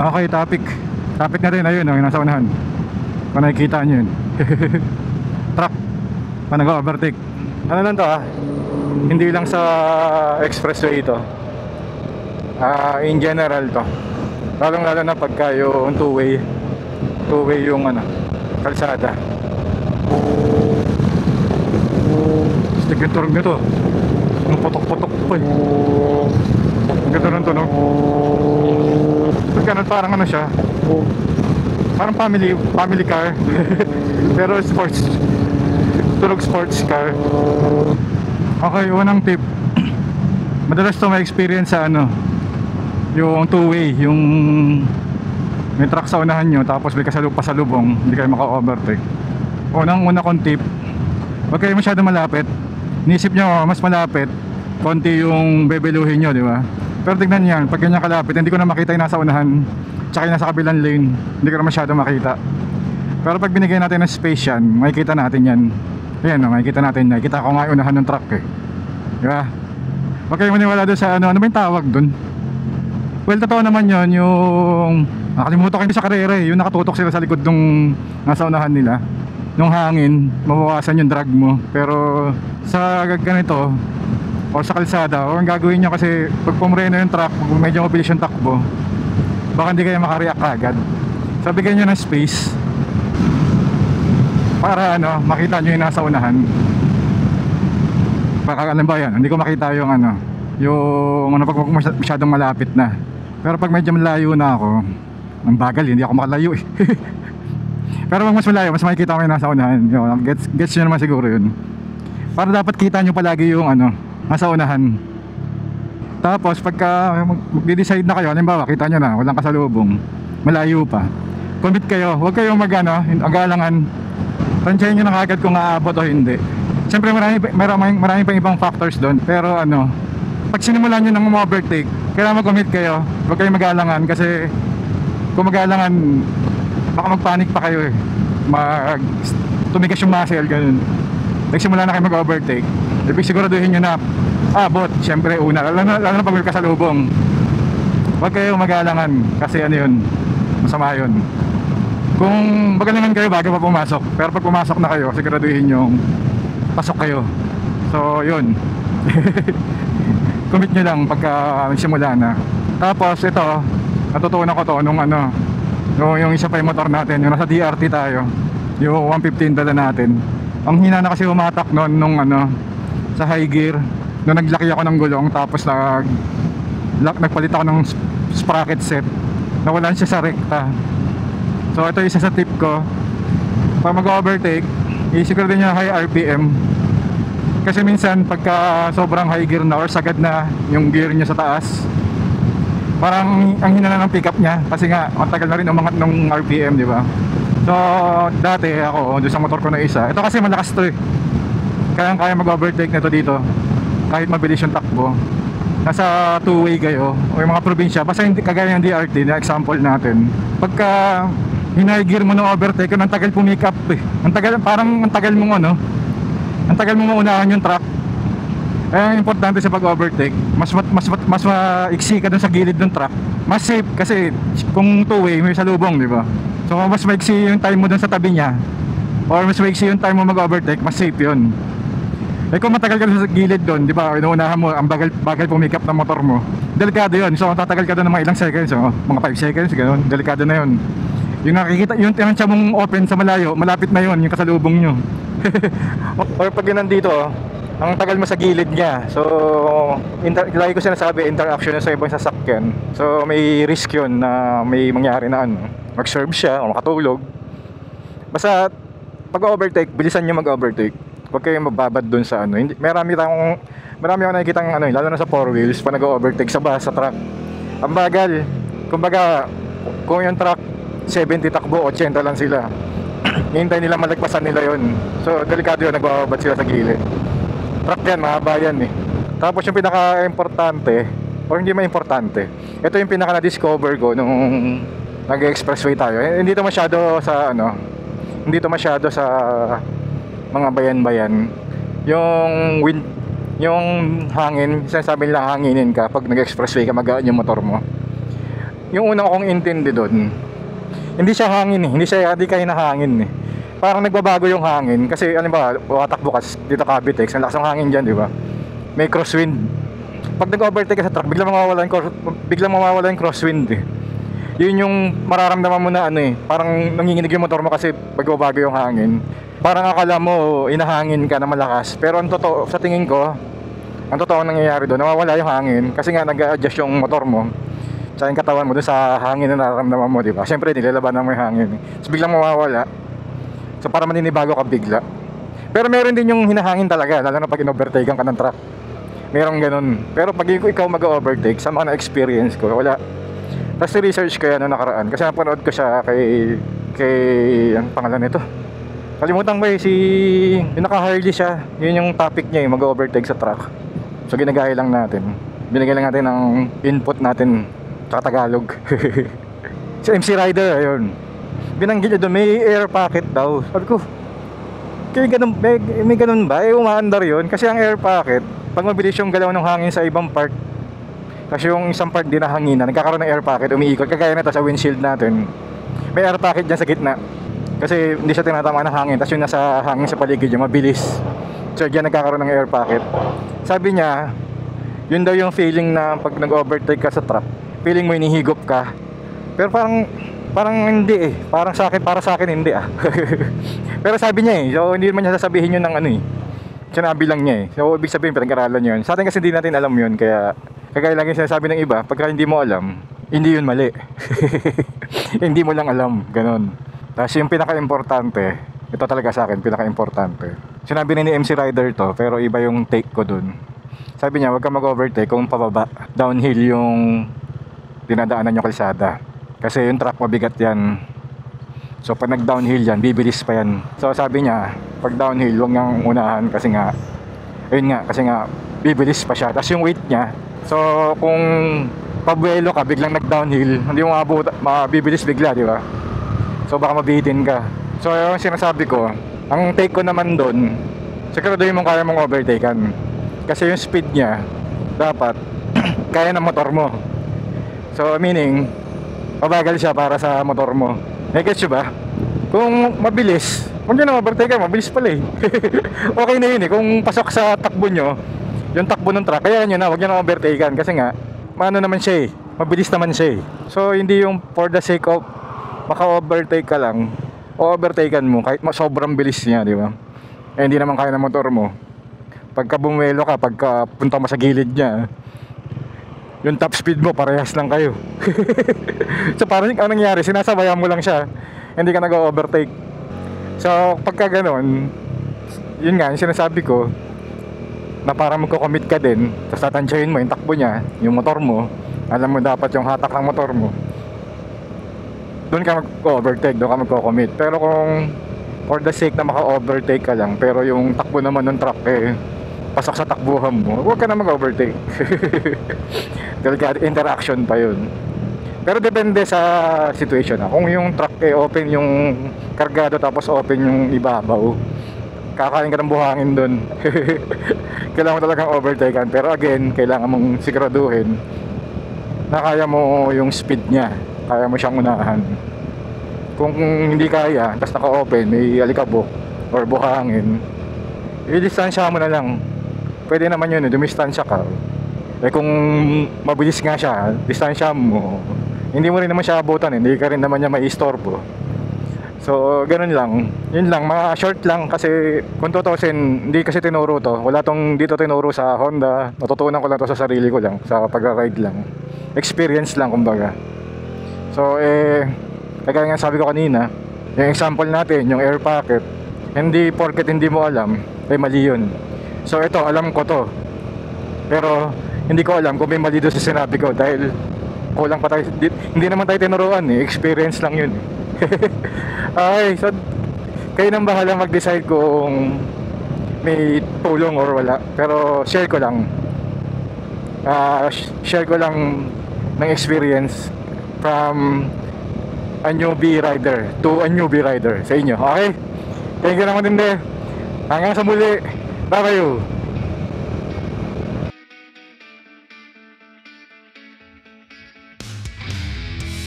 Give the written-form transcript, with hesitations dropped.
Okay, topic na rin, ayun yung nasa unahan. Kung nakikita nyo yun. Truck pa nag-overtake. Ano lang to hindi lang sa expressway ito, in general to, lalong lalo na pagka yung two-way yung kalsada. Stick yung turog nito, ang putok-putok pa eh. Ang ganda ng tunog. Pag ganun, parang siya, parang family car. Pero tunog sports car. Okay, unang tip. Madalas to may experience sa yung two-way, yung may truck sa unahan nyo tapos may pasalubong, hindi kayo maka-overtake. Una kong tip, huwag kayo masyado malapit. Nisip nyo mas malapit, konti yung bebeluhin nyo, di ba? Pero tignan yan, pag ganyan kalapit, hindi ko na makita yung nasa unahan tsaka yung nasa kabilang lane, hindi ko na masyado makita. Pero pag binigay natin ng space yan, makikita natin yan. Ayan, makikita natin, nakikita ko nga yung unahan ng truck eh, di ba? Huwag kayo maniwala doon sa ano ba yung tawag doon? Well, totoo naman yun, yung nakalimutan ko yung sa karera eh, yung nakatutok sila sa likod nung nasa unahan nila, nung hangin, mabawasan yung drag mo. Pero sa ganito o sa kalsada, o ang gagawin nyo kasi pag pumreno yung truck, pag medyo mabilis yung takbo, baka hindi kayo makareact agad. So bigyan nyo ng space para makita nyo yung nasa unahan. Baka alam ba yan, hindi ko makita yung pag masyadong malapit na. Pero pag medyo malayo na ako, ang bagal, hindi ako makalayo eh. Pero pag mas malayo, mas makikita ko yung nasa unahan. Gets nyo naman siguro yun. Para dapat kita nyo palagi yung nasa unahan. Tapos pagka mag-decide na kayo, halimbawa kita nyo na walang kasalubong, malayo pa, commit kayo, huwag kayong agalangan. Tansyahin nyo na kagad kung aabot o hindi. Siyempre marami pang ibang factors doon. Pero pag sinimulan nyo ng overtake, kailangan mag-commit kayo, huwag kayong mag-alangan. Kasi kung mag-alangan, baka mag-panic pa kayo eh, tumigas yung muscle, ganun. Nagsimula na kayo mag-overtake, ibig siguraduhin nyo na abot, siyempre una, lalo na pag may kasalubong. Huwag kayong mag-alangan, kasi yun, masama yun. Kung magalangan kayo bago pa pumasok, pero pag pumasok na kayo, siguraduhin yung pasok kayo. So yun. Commit nyo lang pagka simula na. Tapos ito, natutunan ko to nung yung isa pa yung motor natin, yung nasa DRT tayo, yung 115 dala natin. Ang hina na kasi umatak nung sa high gear, nung naglaki ako ng gulong, tapos nagpalit ako ng sprocket set, nawalan siya sa rekta. So ito isa sa tip ko, pag mag-overtake, isiguro din nyo high RPM. Kasi minsan pagka sobrang high gear na or sagad na yung gear nyo sa taas, parang ang hina na ng pickup niya. Kasi nga, matagal na rin umangat ng RPM, di ba? So dati ako, doon sa motor ko na isa, ito kasi malakas to eh, kaya mag-overtake na to dito kahit mabilis yung takbo. Nasa two-way kayo o yung mga probinsya, basta hindi kagaya ng DRT na example natin, pagka high gear mo ng overtake, ang tagal pumick up eh. Ang tagal mong ang tagal mong maunahan yung truck. Ang importante sa pag-overtake, mas maiksi ka dun sa gilid ng truck, mas safe kasi kung two-way may salubong, di ba? So mas maiksi yung time mo dun sa tabi niya, or mas maiksi yung time mo mag-overtake, mas safe yun. Eh kung matagal ka dun sa gilid dun, di ba, inuunahan mo, ang bagal pumick up ng motor mo, delikado yun. So tatagal ka dun ng mga ilang seconds, mga 5 seconds, gano'n, delikado na yun. Yung nakikita, yung tinansya mong open sa malayo, malapit na yun, yung kasalubong nyo. Or pag yun nandito, ang tagal mo sa gilid niya. So lagi ko sinasabi, interaction sa ibang sasakyan. So may risk yun na may mangyari na mag-serve siya o makatulog. Basta pag overtake, bilisan nyo mag-overtake. Huwag kayong mababad dun sa hindi, marami akong nakikitang lalo na sa 4 wheels pa nag-overtake sa bus, sa truck. Ang bagal. Kumbaga, kung yung truck 70 takbo, 80 lang sila, hintay nila malagpasan nila yon. So delikado yun, nagbababad sila sa gilid. Truck yan, mahaba yan eh. Tapos yung pinaka-importante, o hindi ma-importante, ito yung pinaka-na-discover ko nung nag-expressway tayo. Hindi to masyado sa mga bayan-bayan. Yung wind, yung hangin, sinasabi nila hanginin ka pag nag-expressway ka, magaan yung motor mo. yung una kong intindi doon, hindi siya hangin eh, hindi kayo na hangin eh. Parang nagbabago yung hangin kasi ano ba, watakbo ka dito Cavitex, ang lakas ng hangin diyan, di ba? May crosswind. Pag nag-overtake ka sa truck, biglang mawawala yung crosswind eh. Yun yung mararamdaman mo na ano eh, parang nanginginig yung motor mo kasi magbabago yung hangin. Parang akala mo inahangin ka na malakas, pero ang totoo sa tingin ko, ang totoo nangyayari doon, nawawala yung hangin kasi nga nag-adjust yung motor mo. Tsaka yung katawan mo doon sa hangin na nararamdaman mo, di ba? Siyempre nilalabanan mo yung hangin eh. So biglang mawawala. So para maninibago ka bigla. Pero meron din yung hinahangin talaga, lalo na pag in-overtaken ka ng truck. Merong ganun. Pero pag ikaw mag-overtake, sa mga na-experience ko, wala. Tapos research ko yan noong nakaraan. Kasi napanood ko siya ang pangalan nito. Kalimutan ko eh, yung naka-Harley siya. Yun yung topic niya eh, mag-overtake sa truck. So ginagaya lang natin. Binigay lang natin ang input natin sa Tagalog. Si MC Rider, ayun. Binanggit niya doon, may air pocket daw. Sabi ko, may ganun ba? Umaandar yun. Kasi ang air pocket, pag mabilis yung galaw ng hangin sa ibang part, kasi yung isang part din na hanginan, nagkakaroon ng air pocket, umiikot. Kagaya na ito sa windshield natin. May air pocket dyan sa gitna. Kasi hindi siya tinatama ng hangin. Tapos yung nasa hangin sa paligid niya, mabilis. So dyan nagkakaroon ng air pocket. Sabi niya, yun daw yung feeling na pag nag-overtake ka sa truck, feeling mo inihigop ka. Pero parang hindi eh. Para sa akin hindi ah. Pero sabi niya eh. So hindi man niya sasabihin yun ng ano eh. Sinabi lang niya eh. So ibig sabihin pinag-aralan yun. Sa atin kasi hindi natin alam yun. Kaya kagaya lang yung sinasabi ng iba, pagka hindi mo alam, hindi yun mali. Hindi mo lang alam. Ganon. Tapos yung pinaka-importante, ito talaga sa akin, pinaka-importante. Sinabi ni MC Rider to, pero iba yung take ko dun. Sabi niya, wag ka mag-overtake kung pababa. Downhill yung dinadaanan yung kalsada. Kasi yung truck mabigat yan. So pag nag-downhill yan, bibilis pa yan. So sabi niya, pag downhill, huwag ngang unahan kasi nga, ayun nga, kasi nga, bibilis pa siya. Tapos yung weight niya, so kung pabuelo ka, biglang nag-downhill, hindi mo mabibilis bigla, di ba? So baka mabihitin ka. So yung sinasabi ko, ang take ko naman doon, siguraduhin mong kaya mong overtaken. Kasi yung speed niya, dapat, kaya ng motor mo. So meaning, mabagal siya para sa motor mo. Gets ba? Kung mabilis, huwag nyo na overtake, mabilis pala eh. Okay na yun eh. Kung pasok sa takbo nyo, yung takbo ng truck, kaya nyo na, huwag nyo na overtaken. Kasi nga, maano naman siya eh, mabilis naman siya eh. So hindi yung for the sake of maka-overtake ka lang, o overtaken mo kahit sobrang bilis niya, di ba? Eh hindi naman kaya ng motor mo. Pagka bumuelo ka, pagka punta mo sa gilid niya, yung top speed mo parehas lang kayo. So parang ang nangyari, sinasabayan mo lang siya, hindi ka nag-overtake. So pagka ganon, yun nga yung sinasabi ko, na parang magko-commit ka din, tapos tatansyahin mo yung takbo niya, yung motor mo, alam mo dapat yung hatak ng motor mo, doon ka mag-overtake, doon ka magko-commit. Pero kung for the sake na maka-overtake ka lang, pero yung takbo naman ng truck eh pasok sa takbuhan mo, huwag ka na mag-overtake. Delicate interaction pa yun. Pero depende sa situation. Kung yung truck eh open yung kargado tapos open yung ibabaw, kakain ka ng buhangin doon. Kailangan mo talagang overtaken. Pero again, kailangan mong siguraduhin na kaya mo yung speed niya, kaya mo siyang unahan. Kung hindi kaya, tapos naka-open, may alikabok or buhangin, i-distansya mo na lang. Pwede naman yun, dumistansya ka. Eh kung mabilis nga siya, distansya mo, hindi mo rin naman siya abutan, hindi ka rin naman niya maistorbo. So ganun lang. Yun lang, mga short lang. Kasi kung tutusin, hindi kasi tinuro to. Wala tong dito tinuro sa Honda. Natutunan ko lang to sa sarili ko lang, sa pag-ride lang. Experience lang kumbaga. So kagaya nga sabi ko kanina, yung example natin, yung air pocket, hindi porket hindi mo alam, ay mali yun. So ito, alam ko to, pero hindi ko alam kung may mali doon sa sinabi ko. Dahil kulang pa tayo, hindi naman tayo tinuruan eh, experience lang yun. Okay, so kayo nang bahala mag-decide kung may tulong or wala. Pero share ko lang, share ko lang ng experience from a newbie rider to a newbie rider sa inyo. Okay? Thank you naman din. Hanggang sa muli. Bye-bye.